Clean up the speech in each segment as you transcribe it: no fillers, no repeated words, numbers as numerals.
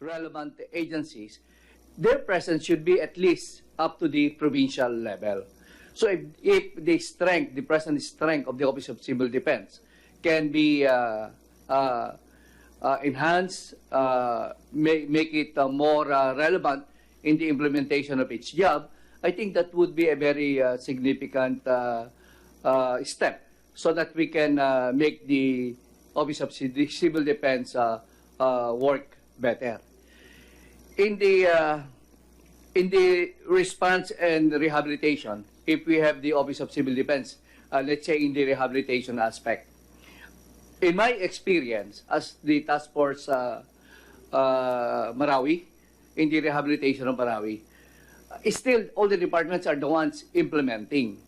relevant agencies, their presence should be at least up to the provincial level. So if the strength, the present strength of the Office of Civil Defense can be enhanced, make it more relevant in the implementation of its job, I think that would be a very significant step so that we can make the Office of Civil Defense work better. In the response and rehabilitation, if we have the Office of Civil Defense, let's say in the rehabilitation aspect, in my experience as the task force Marawi, in the rehabilitation of Marawi, still all the departments are the ones implementing.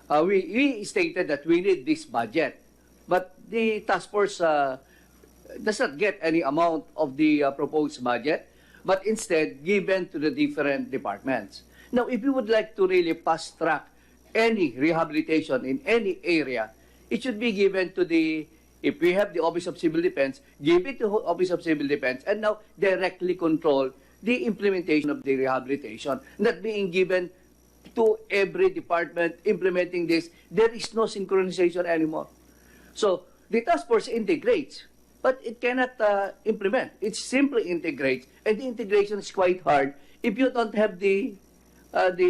We stated that we need this budget, but the task force does not get any amount of the proposed budget, but instead given to the different departments. Now, if you would like to really fast track any rehabilitation in any area, it should be given to the, if we have the Office of Civil Defense, give it to the Office of Civil Defense and now directly control the implementation of the rehabilitation, not being given to every department implementing this. There is no synchronization anymore. So the task force integrates, but it cannot implement. It simply integrates, and the integration is quite hard if you don't have the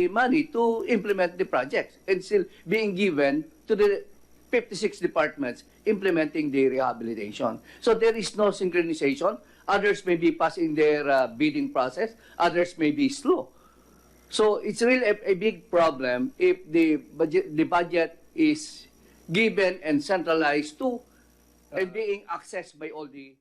money to implement the projects, and still being given to the 56 departments implementing the rehabilitation. So there is no synchronization. Others may be passing their bidding process. Others may be slow. So it's really a big problem if the budget is given and centralized to and being accessed by all the